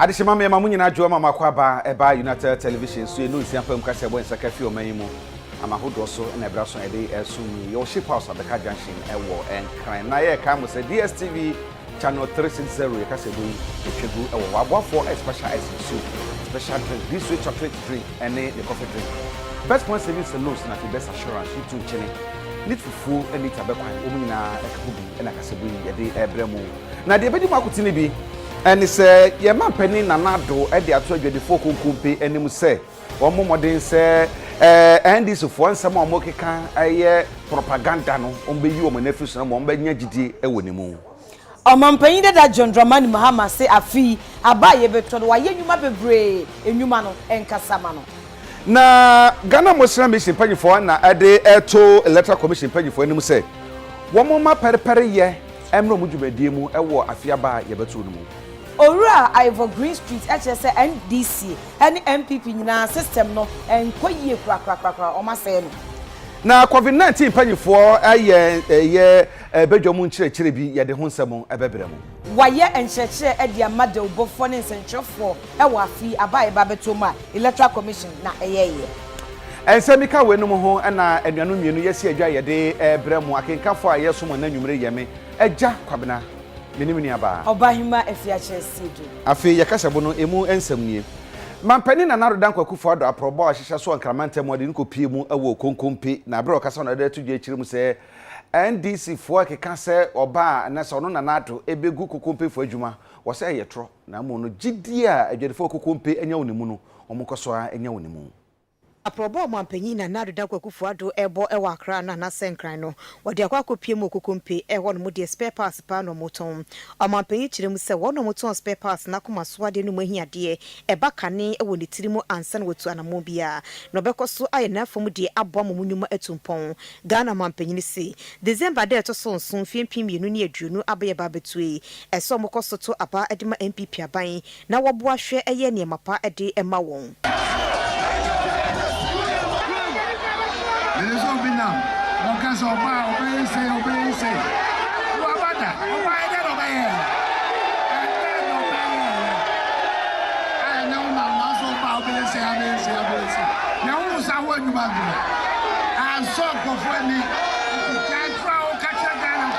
Adishima me mamu nyina adwo mama kwaba eba United Television so enu nsiampa mu kase bo nsaka fi omanyimu amahodo so na ebra so ede esumi yo ship house abeka junction ewo enkran na ye ka mo se DSTV channel 360 ye kase bo etwegu ewo wabofo special ice soup special drink this way chocolate drink and the coffee drink best point saving saloons na the best assurance you too chene need fufu and need tabekwan omu nyina ekabubi na kase bo ye de ebremu na de ebedi makuti ne bi and say ye man penny nanado e de ato adwadefo konkompe anim say omo modern say and this for nsam omo keka aye propaganda no ombeyi omo na fiso na mo mbanya gidi e wonimu omampanyin da John Dramani Mahama say afi abaye beto wa ye nyuma bebre enyuma no enkasama no na Ghana Muslim Mission panyifo na ade eto electoral commission panyifo anim say womo ma perepere ye emro mudwumadie mu ewo Afia ba ye beto no mu Ora IVOR GREENSTREET HSA NDC and MPP nyina system no enkoyie krakrakrakra o ma say no na COVID-19 panyifo aye bedwomu nkyerɛkyerɛ bi ye de ho nsɛm ebebrɛ mu waye enkyerɛkyerɛ e de amade obofo ne nsenkyerɛfo e wa afi abaye ba beto ma electoral commission na eyeye ensemika wenum ho na anuanu mienu yesi adwa ye de ebrɛ mu akenkafo a yeso na nwumre yeme Agya Kwabena Nenimini aba Obahima Afia Asiedu Afia yakasabo no emu ensamnie Mampani na naroda AKUFO-ADDO aprobo ahihya so ankramante mo de nkopie mu awo konkompe na abre okasa na de tudwe akiri mu se NDC fo akeka se oba na se ono na nado ebegu konkompe fo adwuma wo se yetro na mo no gidi a adwadefo konkompe enya wonimu no omukoso a enya wonimu Aprobo mampanyin na naroda AKUFO-ADDO ebo ewa ACCRA na nasenkran no wode akwakopie mu kokompe ewo no mu de spare parts pa no moton mampanyin kiremu se wo no moton spare parts na komaso ade no mahiade eba kane ewo ne tirimu ansa na wotu anamo bia no bekoso aye na fom de abo amomunuma etumpon Ghana mampanyin se December de to so nson fiempim yenu ne aduonu abaye ba betue eso mokoso to apa edema MPP aban na wobo ahwe eye ne mapa ede ema won Because obey say. Wabada, obey that obey. I know now so obey say. Now who's our one you want to and so go for me. Can't throw catch a gun.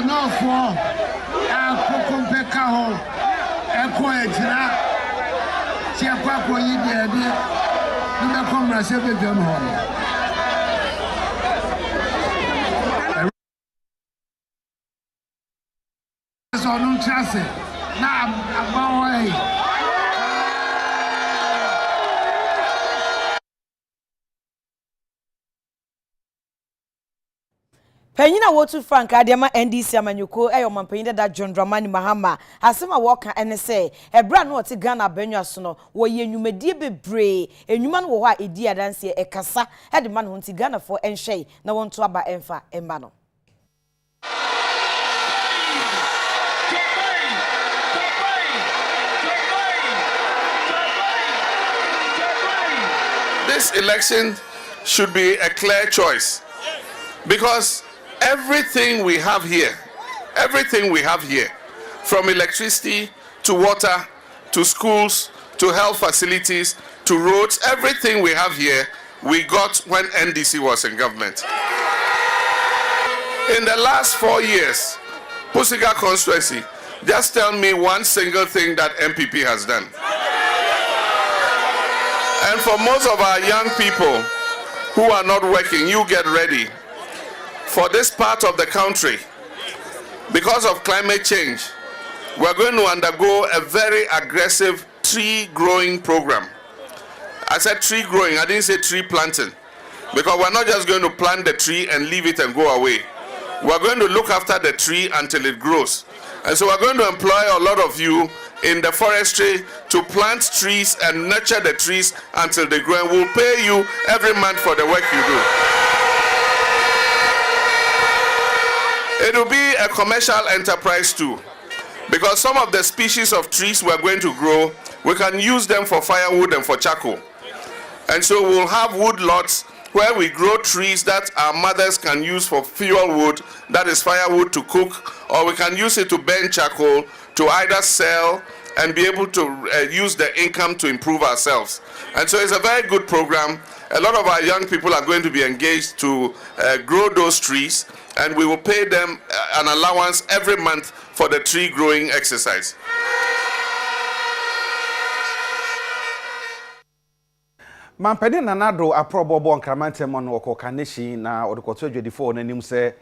No for akokompeka ho eko ejira ti akwako yi de ni be komra se be dwam ho so no chase na abawo Penyina wotu Frank Adiama NDC amanyuko eyo mampanyina da John Dramani Mahama asema woka ene se ebra no ote Ghana banwa so no wo ye nwumedie bebre enwuma no wo ho a edi adanse ekasa hede man ho nti Ghana for enhwe na wonto aba emfa emba no This election should be a clear choice because everything we have here, from electricity to water to schools to health facilities to roads, everything we have here, we got when NDC was in government. In the last 4 years, Pusiga constituency, just tell me one single thing that MPP has done. And for most of our young people who are not working, you get ready. For this part of the country, because of climate change, we're going to undergo a very aggressive tree growing program. I said tree growing, I didn't say tree planting. Because we're not just going to plant the tree and leave it and go away. We're going to look after the tree until it grows. And so we're going to employ a lot of you in the forestry to plant trees and nurture the trees until they grow. And we'll pay you every month for the work you do. It will be a commercial enterprise too. Because some of the species of trees we're going to grow, we can use them for firewood and for charcoal. And so we'll have wood lots where we grow trees that our mothers can use for fuel wood, that is firewood to cook, or we can use it to burn charcoal to either sell and be able to use the income to improve ourselves. And so it's a very good program. A lot of our young people are going to be engaged to grow those trees, and we will pay them an allowance every month for the tree growing exercise. Mampeni nanado aprobobo nkramante mono oko KANESHIE na odokoto adwedifo na nim se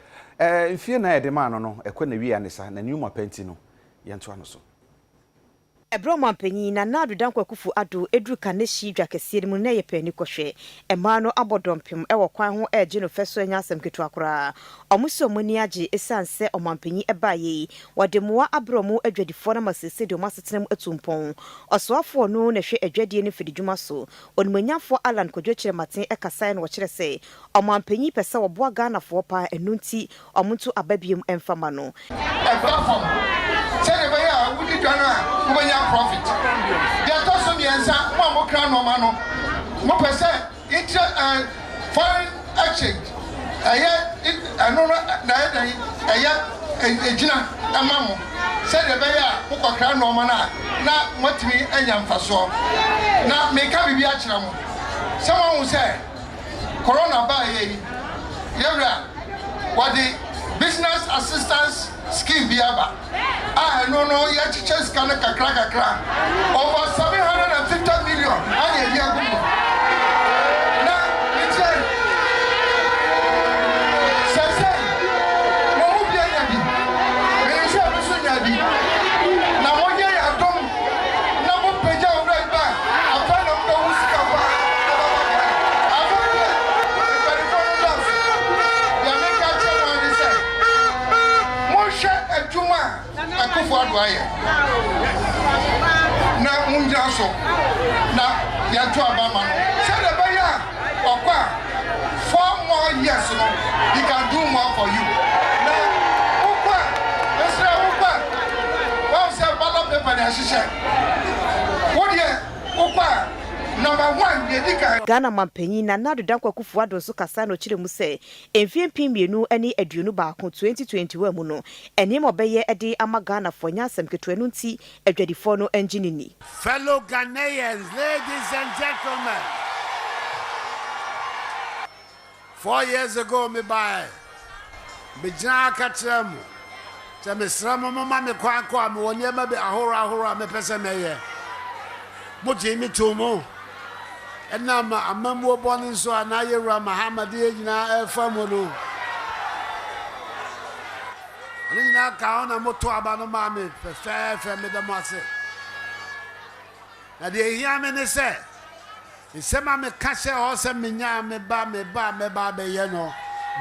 mfie na edema no ekwe na wi anisa na new mapenti no yento ano so Ebro mampanyi na nadu dankwa AKUFO-ADDO edru KANESHIE dwakese mu na yepani kohwe ema no abodompem ewo kwan ho eje no feso anya asem ketu akora omuso muni age esanse omampanyi ebaye wademoa abromu adwadifo na masese de omasetenam etumpon osoafo no na hwe adwadie ne fididwuma so onimanyafo Alan kodwekire maten ekasai no wokire se omampanyi pese wo boa Ghana fo pa enunti omuntu ababiem emfama no profit. They are also the answer. More crown no mano. More percent. Foreign exchange. I know Gina Amamo. Said the Baya, Poco crown no mana. Now, what me and young Faso. Now, make up be actual. Someone will say, Corona by what the business assistance scheme biaba. No, your teachers can kakra. Over 750 million. Now, it's na munja so na ya to abama say the baya okwa 4 more years no he can do more for you na okwa esra okwa wa say ballot paper na shisha what here okwa number 1 dedika Ghana mampanyi na nadu dankwa AKUFO-ADDO so kasa no kire mu se emfie piemienu ani aduonu baako 2021 mu no eni mobeye ede ama Ghana fo nyasem ketuanu nti adwadifo no enginini. Fellow Ghanaians, ladies and gentlemen, 4 years ago me buy me jina katremu te me sramo mama me kwa me woni ma be ahora me pese meye mo jimi tumo ena ma amamu oboni so anayera Muhammad yina efamono nina ka ona moto abano ma me fe me de mase na de hia me ne se ma me kashe ho se menya me ba be ye no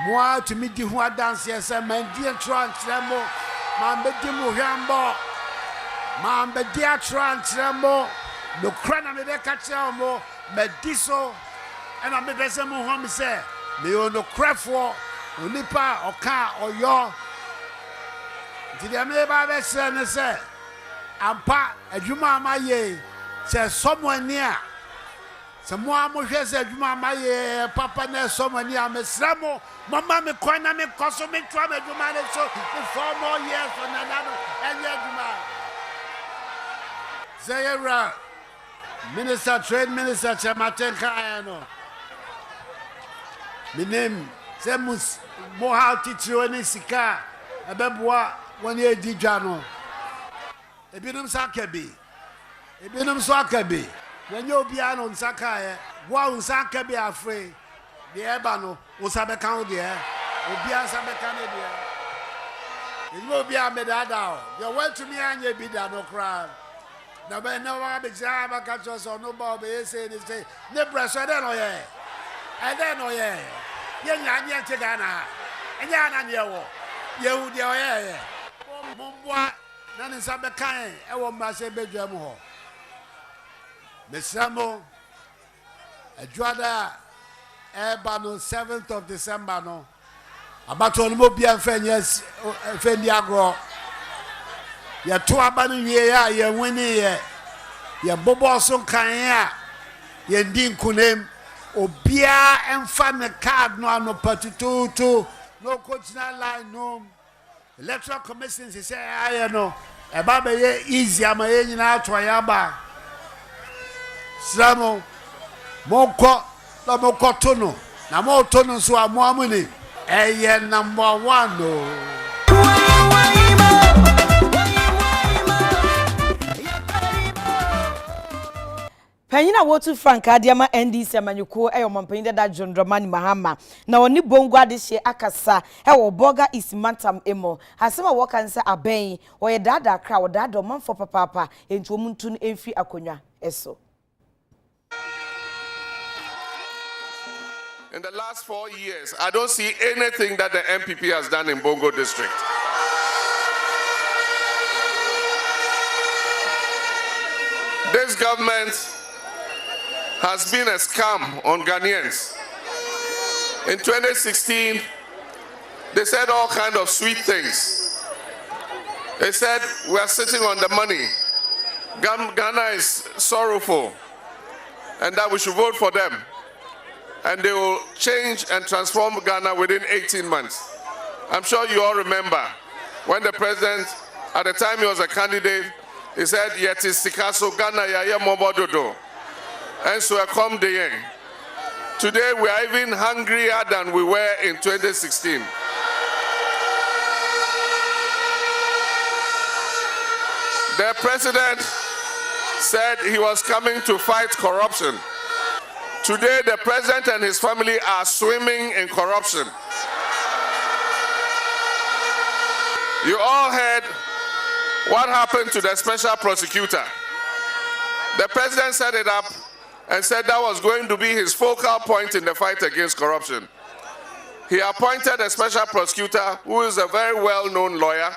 mo to me di ho dance ye se man di tramo man be di mo hwambo man be di tramo no krana me be kashe mo mediso and I be say mo ho me say me ono crafo onipa oka oyo ti de me ba be say ne say ampa adwuma amaye say someone near some mo hwe say adwuma amaye papa na someone near me sramo mama me kwana me koso me twa me adwuma ne so 4 more years for nanano enye adwuma say Minister, Trade Minister, Chamatenka, no. My name, Semus, Mohau teacher, any sika, a bebois, 1 year dijano. A binum sakabi. A binum sakabi. When you be on Sakaya, one sakabi afraid. The Ebano, Usabekan there, Ubia Sabekanadia. It will be a medadao. You went to me and you be there, no crowd. Na be no wa be ja ba ka cho so no ba be say ni say ne breso de no ye. E de no ye. Ye nya nya che ga na. Enya na ne wo. Ye hu de o ye. Momboa na ne sa be kan e wo ma se be dwa mu ho. Mesamo Adwada eba no 7th of December no. Abato no mo bia fanyes fendi agro. Ya to aba no wie ya ye wini ye bobo so kan ya ye ndi nkunem obia emfa ne card no ano patitutu no continental line no electoral commission say aye no e ba be ye easy ama ye nyina ato ya ba Samo moko la moko tono na mo tono so amo amuni eye number 1 no. Panyina wotu Frank Adiama NDC amanyuko eyo mampanyida da John Dramani Mahama na oni bongo adehye akasa ewo boga ismantam emo hasema wokanse aben oye dada Akyere wo dada manfo papa enti omuntu no emfi akonwa eso. In the last 4 years, I don't see anything that the MPP has done in Bongo district. This government has been a scam on Ghanaians. In 2016, they said all kinds of sweet things. They said, we are sitting on the money. Ghana is sorrowful, and that we should vote for them. And they will change and transform Ghana within 18 months. I'm sure you all remember when the president, at the time he was a candidate, he said, "Yet is Sikaso Ghana ya mobododo." And so I come the end. Today we are even hungrier than we were in 2016. The president said he was coming to fight corruption. Today, the president and his family are swimming in corruption. You all heard what happened to the special prosecutor. The president set it up and said that was going to be his focal point in the fight against corruption. He appointed a special prosecutor who is a very well-known lawyer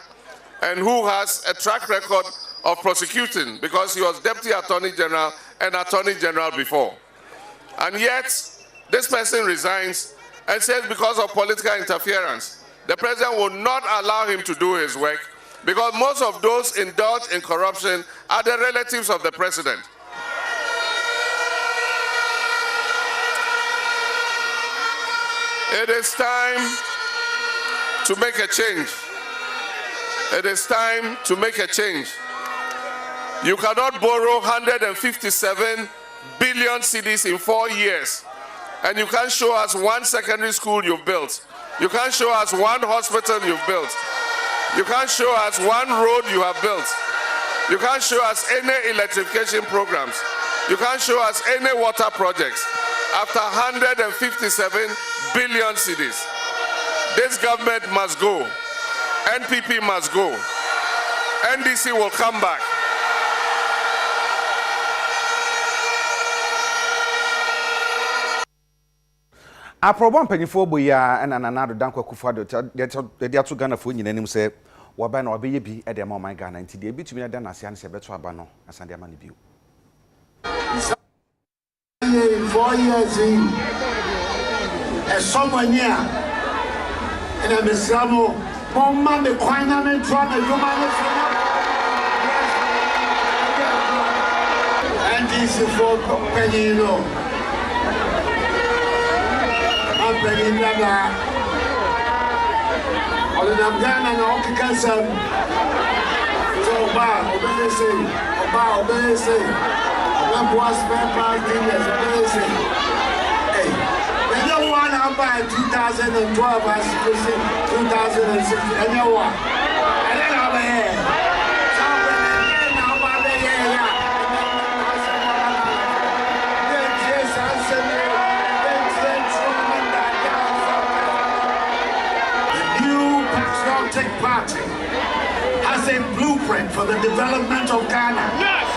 and who has a track record of prosecuting because he was Deputy Attorney General and Attorney General before. And yet, this person resigns and says because of political interference, the president will not allow him to do his work because most of those indulged in corruption are the relatives of the president. It is time to make a change. It is time to make a change. You cannot borrow 157 billion cedis in 4 years, and you can't show us one secondary school you've built. You can't show us one hospital you've built. You can't show us one road you have built. You can't show us any electrification programs. You can't show us any water projects after 157 billion cedis. This government must go. NPP must go. NDC will come back. Aprobon panyifo boya na nanado danko AKUFO-ADDO de ato Ghana fo nyinanim se waba na obeye bi e de ma man Ghana nti de bitumi na na ase beto aba no asande ama ne biu 4 years in someone here and I'm Islamo mama me kwana me twa me duma me and this is for Penino Penina on Ghana na okikansam so obey when was spent past years amazing. Hey, when you want to buy 2012 as 2006, and you want, and then over here. So when they now buy the year, the new patriotic party has a blueprint for the development of Ghana. Yes.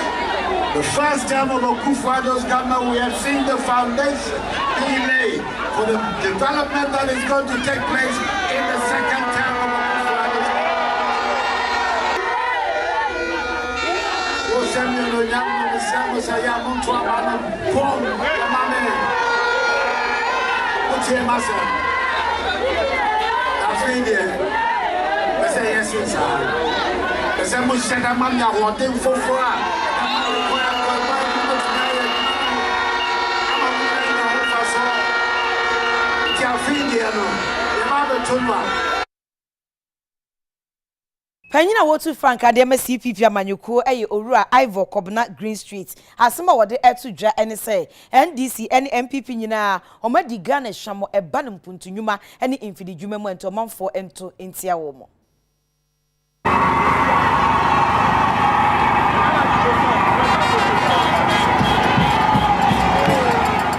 The first term of AKUFO-ADDO's government, we have seen the foundation being laid for the development that is going to take place in the second term of AKUFO-ADDO's Panyina wotu Frank Adema CPP amanyuko eye owura IVOR KOBINA GREENSTREET asema wode etu dwa ene say NDC ene MPP nyina omadi Ghana hwamo eba ne mpuntunwuma ene infidi dwuma mu ento manfo ento entia wo mo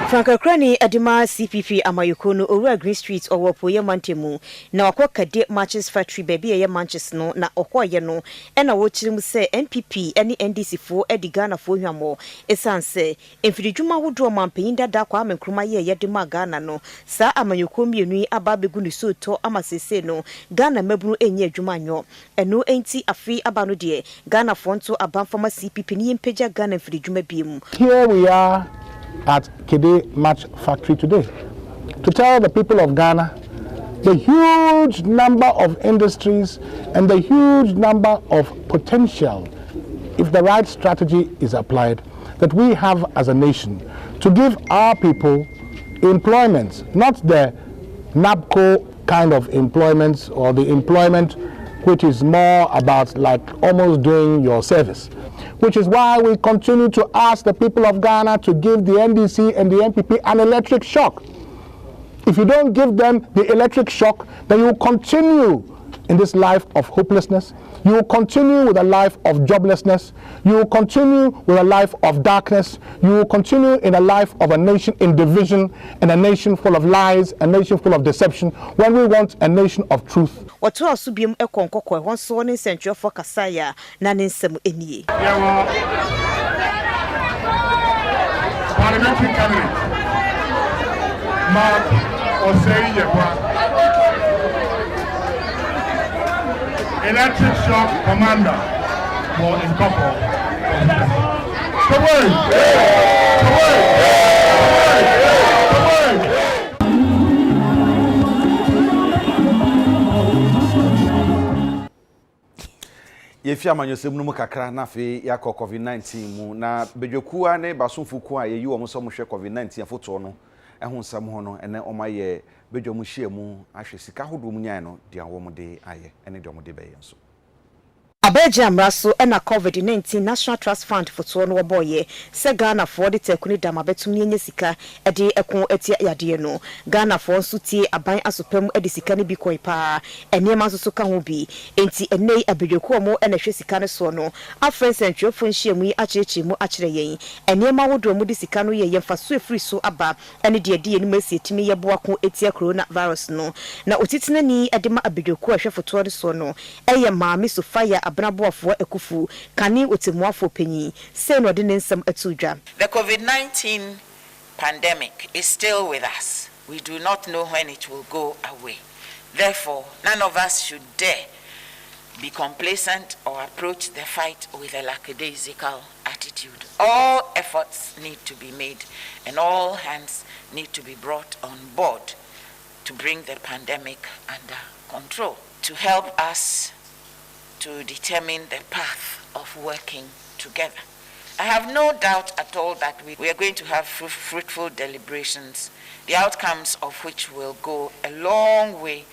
Frankakrani Adima CPP amayuko no owura GREENSTREET owopo ye mantemu na wakwa kade matches factory baby ye manches no na okoye no ena wo chirim se NPP ene NDC fo edi Ghana fo hwamo esanse emfididwuma wodo mampanyin dada kwa amenkruma ye yedema Ghana no sa amayuko mienu aba begu ni soto amasese no Ghana mabunu enye adwuma nyo eno enti afi aba no de Ghana fo nto abanfama CPP ni empeja Ghana emfididwuma biemu. Here we are at Kede Match Factory today to tell the people of Ghana the huge number of industries and the huge number of potential, if the right strategy is applied, that we have as a nation to give our people employment, not the NABCO kind of employment or the employment which is more about like almost doing your service. Which is why we continue to ask the people of Ghana to give the NDC and the MPP an electric shock. If you don't give them the electric shock, then you will continue in this life of hopelessness. You will continue with a life of joblessness. You will continue with a life of darkness. You will continue in a life of a nation in division and a nation full of lies, a nation full of deception, when we want a nation of truth. Watu asubium ekonkoko wonso ne central for kasaya na nsem enie. Parliamentary candidate Mark Osei Yekwa, electric shock commander for Incorporated. Yefia manyosem no kakra na fe yakọ COVID-19 mu na bedwekua ne basonfuku a yeyi wo mo so mo hwe COVID-19 afoto no ehun sam ho no ene omaye bedwo mo hye mu ahwe sika hodo mu nyan no dia wo mo de aye ene de mo de beye so Abeja mraso ena COVID-19 National Trust Fund for no boye se Ghana for the tekuni dama betum nye sika ede ekon etia yade no Ghana for nso tie aban asopam ede sika ne bi koi pa enema nso ka ho bi enti enei abedweko mo ena hwe sika ne so no afren central fo nhyiamu acherechi mu akere yen enema wodo mu de sika no ye yemfa so efri so aba ene de ade enu masi etimi ye boa ko etia coronavirus no na otitena ni ede ma abedweko ahwe foto ne so no eye maami so fire Abnabofo ekufu kani otemuafo penyi say no de nsem atudwa. The COVID-19 pandemic is still with us. We do not know when it will go away. Therefore, none of us should dare be complacent or approach the fight with a lackadaisical attitude. All efforts need to be made and all hands need to be brought on board to bring the pandemic under control, to help us to determine the path of working together. I have no doubt at all that we are going to have fruitful deliberations, the outcomes of which will go a long way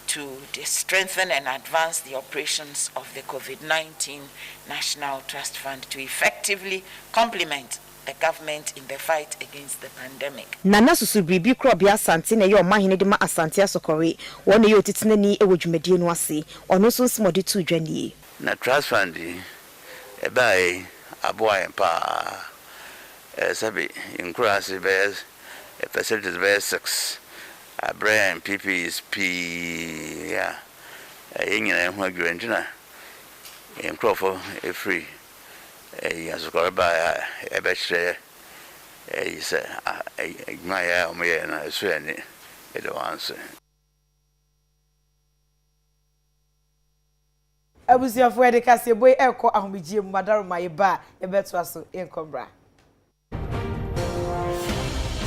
to strengthen and advance the operations of the COVID-19 National Trust Fund to effectively complement the government in the fight against the pandemic. Nana SUSUBIRIBI KROBEA ASANTE na ye omahene de ma ASANTE ASOKORE won ye otitene ni ewodwumedie no ase ono so smode tu dwanie na trust fund e bai aboa empa sabi increase base facilities base 6 brand PPs P yeah yenyina ho adwentina encrofo e free ASOKORE ba ebechre say my omoye na so ani e do answer. Abusiafo de kase boy ekọ ahomegye mu madaro maye ba e beto aso enkombra.